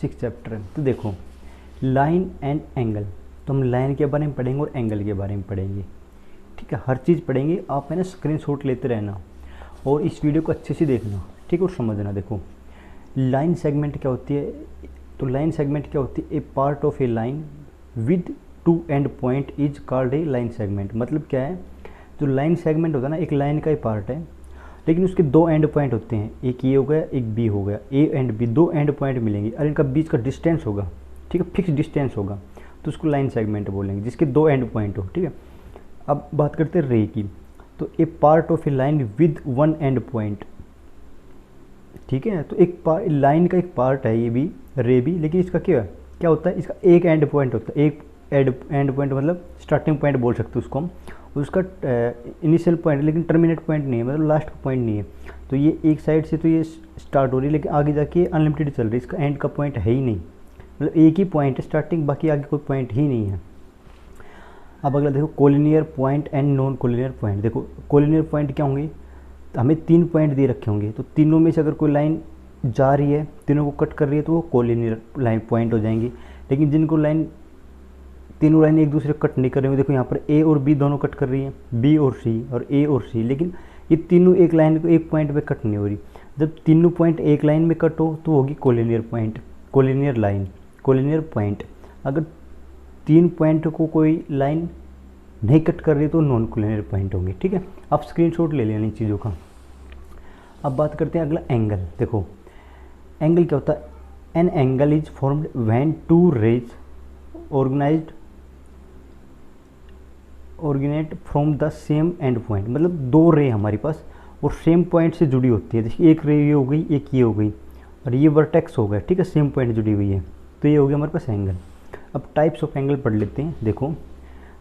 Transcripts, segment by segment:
6 chapter है। तो देखो लाइन एंड एंगल, तो हम लाइन के बारे में पढ़ेंगे और एंगल के बारे में पढ़ेंगे, ठीक है। हर चीज़ पढ़ेंगे, आप है ना स्क्रीनशॉट लेते रहना और इस वीडियो को अच्छे से देखना, ठीक है, और समझना। देखो लाइन सेगमेंट क्या होती है, तो लाइन सेगमेंट क्या होती है, a part of a line with two end point is called a line segment. मतलब क्या है, जो लाइन सेगमेंट होता है ना, एक लाइन का ही पार्ट है, लेकिन उसके दो एंड पॉइंट होते हैं, एक ये हो गया एक बी हो गया, ए एंड बी दो एंड पॉइंट मिलेंगे और इनका बीच का डिस्टेंस होगा, ठीक है, फिक्स डिस्टेंस होगा, तो उसको लाइन सेगमेंट बोलेंगे, जिसके दो एंड पॉइंट हो, ठीक है। अब बात करते हैं रे की, तो a part of a line with one end point, ठीक है। तो एक लाइन का एक पार्ट है ये भी, रे भी, लेकिन इसका क्या होता है, इसका एक एंड पॉइंट होता है, एक एंड पॉइंट मतलब स्टार्टिंग पॉइंट बोल सकते हो उसको हम, उसका इनिशियल पॉइंट लेकिन टर्मिनेट पॉइंट नहीं है, मतलब लास्ट पॉइंट नहीं है। तो ये एक साइड से तो ये स्टार्ट हो रही है, लेकिन आगे जाके अनलिमिटेड चल रही है, इसका एंड का पॉइंट है ही नहीं, मतलब एक ही पॉइंट है स्टार्टिंग, बाकी आगे कोई पॉइंट ही नहीं है। अब अगला देखो collinear point and non collinear point. देखो कोलिनियर पॉइंट क्या होंगे, तो हमें 3 पॉइंट दे रखे होंगे, तो तीनों में से अगर कोई लाइन जा रही है, तीनों को कट कर रही है, तो वो कोलिनियर लाइन पॉइंट हो जाएंगी। लेकिन जिनको लाइन तीनों लाइन एक दूसरे को कट नहीं कर रही है, देखो यहाँ पर ए और बी दोनों कट कर रही हैं, बी और सी और ए और सी, लेकिन ये तीनों एक लाइन को एक पॉइंट पे कट नहीं हो रही। जब तीनों पॉइंट एक लाइन में कट हो तो होगी collinear point, collinear line, collinear point. अगर 3 पॉइंट को कोई लाइन नहीं कट कर रही तो नॉन कोलिनियर पॉइंट होंगे, ठीक है। आप स्क्रीनशॉट ले लेना इन चीज़ों का। अब बात करते हैं अगला एंगल। देखो एंगल क्या होता है, an angle is formed when two rays originate from the same end point, मतलब 2 रे हमारे पास और सेम पॉइंट से जुड़ी होती है। देखिए एक रे ये हो गई, एक ये हो गई और ये वर्टेक्स हो गया, ठीक है, सेम पॉइंट जुड़ी हुई है, तो ये हो गया हमारे पास एंगल। अब टाइप्स ऑफ एंगल पढ़ लेते हैं। देखो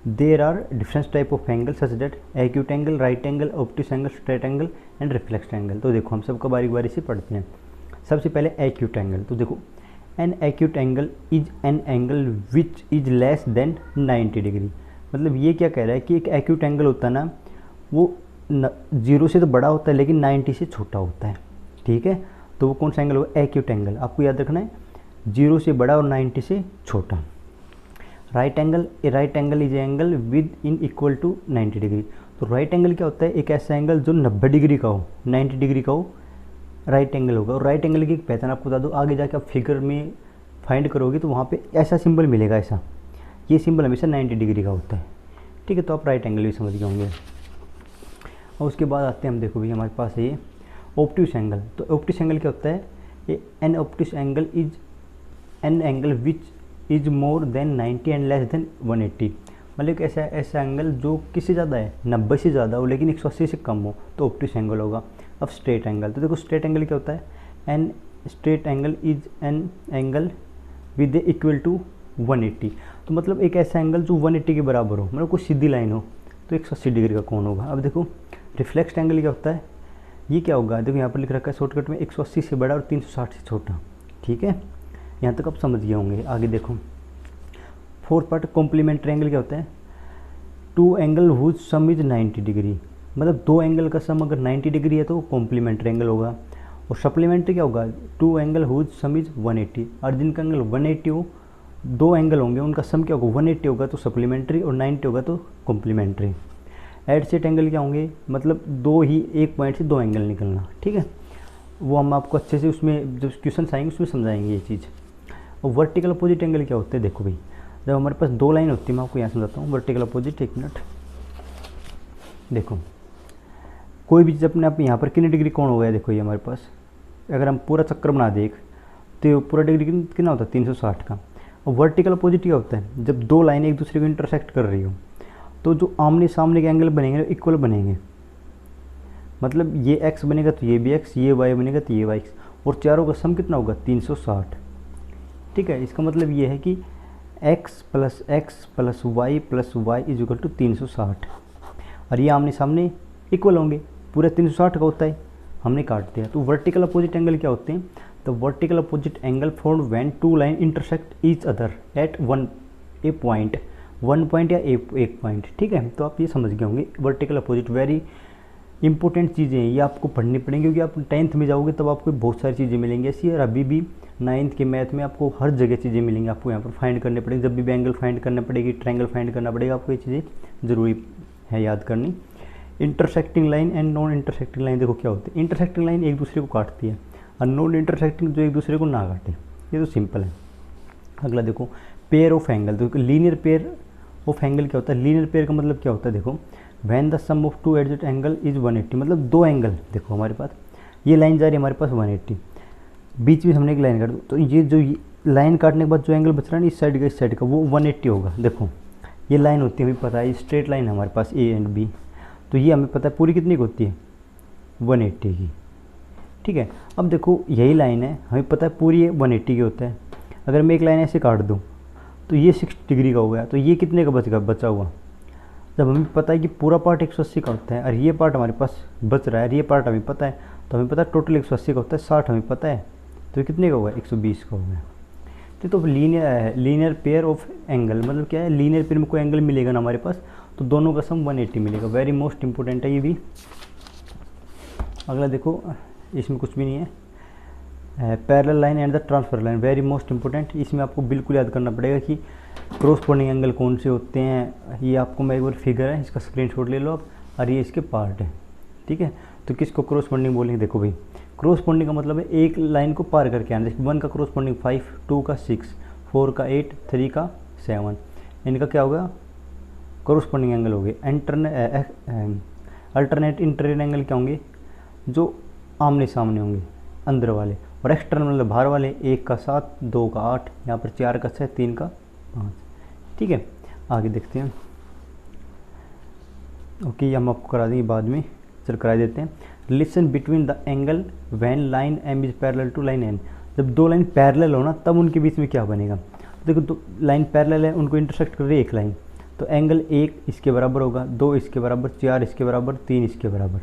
there are different type of angle such that acute angle, right angle, obtuse angle, straight angle and reflex angle. तो देखो हम सबको बारी बारी से पढ़ते हैं। सबसे पहले एक्यूट एंगल। तो देखो an acute angle is an angle which is less than 90 degree. मतलब ये क्या कह रहा है कि एक एक्यूट एंगल होता है ना, वो 0 से तो बड़ा होता है लेकिन 90 से छोटा होता है, ठीक है। तो वो कौन सा एंगल होगा, एक्यूट एंगल। आपको याद रखना है 0 से बड़ा और 90 से छोटा। Right angle, a right angle is angle within equal to 90 degree. तो राइट एंगल क्या होता है, एक ऐसा एंगल जो 90 डिग्री का हो, 90 डिग्री का हो, राइट एंगल होगा। और राइट एंगल की एक पहचान आपको बता दो, आगे जाके आप फिगर में फाइंड करोगे तो वहाँ पे ऐसा सिंबल मिलेगा, ऐसा, ये सिंबल हमेशा 90 डिग्री का होता है, ठीक है। तो आप राइट एंगल भी समझ गए होंगे। और उसके बाद आते हैं हम, देखो भी हमारे पास है ये ऑब्टूस एंगल। तो ऑब्टूस एंगल क्या होता है, ये an obtuse angle is an angle which is more than 90 and less than 180। मतलब एक ऐसा एंगल जो किससे ज़्यादा है, 90 से ज़्यादा हो लेकिन 180 से कम हो, तो ऑब्टूस एंगल होगा। अब स्ट्रेट एंगल। तो देखो स्ट्रेट एंगल क्या होता है, an straight angle is an angle with equal to 180। तो मतलब एक ऐसा एंगल जो 180 के बराबर हो, मतलब कोई सीधी लाइन हो, तो 180 डिग्री का कोण होगा। अब देखो रिफ्लेक्स एंगल क्या होता है, ये क्या होगा, देखो यहाँ पर लिख रखा है शॉर्टकट में 180 से बड़ा और 360 से छोटा, ठीक है। यहाँ तक आप समझ गए होंगे। आगे देखो 4th पार्ट कॉम्प्लीमेंट्री एंगल क्या होता है, 2 angle whose sum is 90 degree. मतलब 2 एंगल का सम अगर 90 डिग्री है तो वो कॉम्प्लीमेंट्री एंगल होगा। और सप्लीमेंट्री क्या होगा, 2 एंगल हुज सम इज 180। और जिनका एंगल 180 हो, 2 एंगल होंगे उनका सम क्या होगा, 180 होगा तो सप्लीमेंट्री और 90 होगा तो कॉम्प्लीमेंट्री। एडसेट एंगल क्या होंगे, मतलब 2 ही एक पॉइंट से 2 एंगल निकलना, ठीक है। वो हम आपको अच्छे से उसमें जब क्वेश्चन आएंगे उसमें समझाएंगे ये चीज़। और वर्टिकल अपोजिट एंगल क्या होते हैं, देखो भाई जब हमारे पास 2 लाइन होती है, मैं आपको यहाँ समझाता हूँ वर्टिकल अपोजिट। 1 मिनट, देखो कोई भी चीज़ अपने आप यहाँ पर कितने डिग्री कोण हो गया, देखो ये हमारे पास अगर हम पूरा चक्कर बना देख तो पूरा डिग्री कितना होता है 360 का। और वर्टिकल अपोजिट क्या होता है, जब 2 लाइनें एक दूसरे को इंटरसेक्ट कर रही हो तो जो आमने सामने के एंगल बनेंगे इक्वल बनेंगे। मतलब ये x बनेगा तो ये भी x, ये y बनेगा तो ये y, और चारों का सम कितना होगा 360, ठीक है। इसका मतलब ये है कि x plus y plus y is equal to 360। और ये आमने सामने इक्वल होंगे, पूरा 360 का होता है, हमने काट दिया। तो वर्टिकल अपोजिट एंगल क्या होते हैं, तो vertical opposite angle formed when 2 line intersect each other at A point या एक पॉइंट, ठीक है। तो आप ये समझ गए होंगे वर्टिकल अपोजिट, वेरी इंपॉर्टेंट चीज़ें हैं, ये आपको पढ़नी पड़ेंगी, क्योंकि आप 10th में जाओगे तब आपको बहुत सारी चीज़ें मिलेंगी ऐसी। और अभी भी 9th के मैथ में आपको हर जगह चीज़ें मिलेंगी, आपको यहाँ पर फाइंड करने पड़ेगी, जब भी एंगल फाइंड करना पड़ेगी, ट्रायंगल फाइंड करना पड़ेगा, आपको ये चीज़ें ज़रूरी है याद करनी। Intersecting line and non intersecting line देखो क्या होती है। इंटरसेक्टिंग लाइन एक दूसरे को काटती है और नॉन इंटरसेक्टिंग जो एक दूसरे को ना काटे, ये तो सिंपल है। अगला देखो पेयर ऑफ एंगल, देखो लीनियर पेयर ऑफ एंगल क्या होता है। लीनियर पेयर का मतलब क्या होता है, देखो when the sum of two adjacent angle is 180, मतलब दो एंगल, देखो हमारे पास ये लाइन जा रही है हमारे पास 180, बीच में हमने एक लाइन काट, तो ये जो लाइन काटने के बाद जो एंगल बच रहा है ना इस साइड का वो 180 होगा। देखो ये लाइन होती है, हमें पता है स्ट्रेट लाइन है हमारे पास ए एंड बी, तो ये हमें पता है पूरी कितनी की होती है 180 की, ठीक है। अब देखो यही लाइन है, हमें पता है पूरी 180 की होता है। अगर मैं एक लाइन ऐसे काट दूँ तो ये 60 डिग्री का हो गया, तो ये कितने का बचा हुआ। जब हमें पता है कि पूरा पार्ट 180 का होता है और ये पार्ट हमारे पास बच रहा है और ये पार्ट हमें पता है, तो हमें पता है टोटल 180 का होता है, 60 हमें पता है, तो कितने का होगा 120 का हो गया। तो लीनियर पेयर ऑफ एंगल मतलब क्या है, लीनियर पेयर में कोई एंगल मिलेगा ना हमारे पास, तो दोनों का सम 180 मिलेगा। वेरी मोस्ट इंपॉर्टेंट है ये भी। अगला देखो इसमें कुछ भी नहीं है, parallel line and the transfer line, very most important. इसमें आपको बिल्कुल याद करना पड़ेगा कि क्रॉसपोंडिंग एंगल कौन से होते हैं। ये आपको मैं एक बार फिगर है, इसका स्क्रीनशॉट ले लो आप, और ये इसके पार्ट है, ठीक है। तो किसको क्रॉसपोंडिंग बोलेंगे, देखो भाई क्रॉसपोंडिंग का मतलब है एक लाइन को पार करके आना। जैसे 1 का क्रॉसपोंडिंग 5, 2 का 6, 4 का 8, 3 का 7, इनका क्या होगा क्रॉसपोंडिंग एंगल हो गए। अल्टरनेट इंटरनल एंगल क्या होंगे, जो आमने सामने होंगे अंदर वाले, और एक्सटर्नल मतलब बाहर वाले, 1 का 7, 2 का 8, यहाँ पर 4 का 6, 3 का 5, ठीक है। आगे देखते हैं, ओके हम आपको करा देंगे बाद में, चल करा देते हैं। Relation between the angle when line M is parallel to line N, जब दो लाइन पैरेलल हो ना तब उनके बीच में क्या बनेगा। देखो दो लाइन पैरेलल है, उनको इंटरसेक्ट कर रही है एक लाइन, तो एंगल 1 इसके बराबर होगा, 2 इसके बराबर, 4 इसके बराबर, 3 इसके बराबर,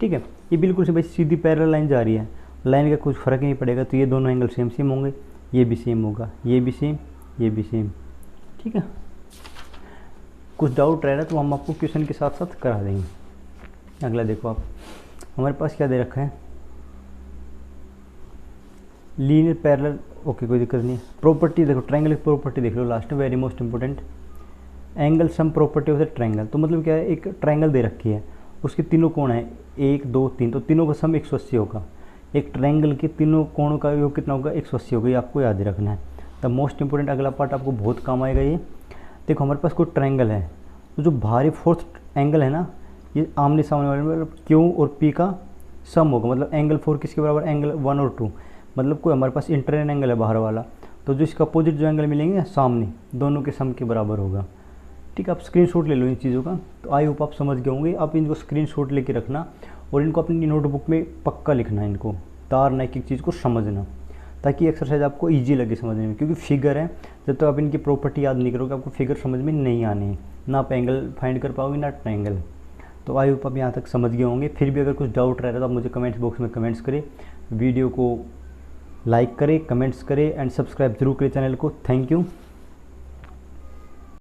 ठीक है। ये बिल्कुल से भाई सीधी पैरेलल लाइन जा रही है, लाइन का कुछ फ़र्क नहीं पड़ेगा, तो ये दोनों एंगल सेम सेम होंगे, ये भी सेम होगा, ये भी सेम, ये भी सेम, ठीक है। कुछ डाउट रह रहा है तो हम आपको क्वेश्चन के साथ साथ करा देंगे। अगला देखो आप, हमारे पास क्या दे रखा है, लीनियर पैरेलल, ओके कोई दिक्कत नहीं है। प्रॉपर्टी देखो, ट्रायंगल की प्रॉपर्टी देख लो लास्ट में, very most important. Angle sum property of the triangle, तो मतलब क्या है, एक ट्रायंगल दे रखी है, उसके तीनों कोण है 1, 2, 3, तो तीनों का सम 180 होगा। एक ट्रायंगल के तीनों कोणों का योग कितना होगा 180 होगा, ये आपको याद रखना है। द मोस्ट इंपॉर्टेंट अगला पार्ट आपको बहुत काम आएगा ये। देखो हमारे पास कोई ट्रायंगल है, तो जो बाहरी फोर्थ एंगल है ना, ये आमने सामने वाले मतलब क्यू और पी का सम होगा, मतलब एंगल 4 किसके बराबर, एंगल 1 और 2, मतलब कोई हमारे पास इंटरनल एंगल है बाहर वाला, तो जो इसका अपोजिट जो एंगल मिलेंगे सामने, दोनों के सम के बराबर होगा, ठीक है। आप स्क्रीनशॉट ले लो इन चीज़ों का, तो आई होप आप समझ गए होंगे। आप इनको स्क्रीनशॉट लेके रखना और इनको अपनी नोटबुक में पक्का लिखना, इनको तारना, एक एक चीज़ को समझना, ताकि एक्सरसाइज आपको ईजी लगे समझने में, क्योंकि फिगर है, जब तक आप इनकी प्रॉपर्टी याद नहीं करोगे आपको फिगर समझ में नहीं आने हैं, ना आप एंगल फाइंड कर पाओगे ना ट्रायंगल। तो आई होप आप यहाँ तक समझ गए होंगे। फिर भी अगर कुछ डाउट रह रहा है तो आप मुझे कमेंट्स बॉक्स में कमेंट्स करें, वीडियो को लाइक करें, कमेंट्स करें एंड सब्सक्राइब जरूर करें चैनल को। Thank you.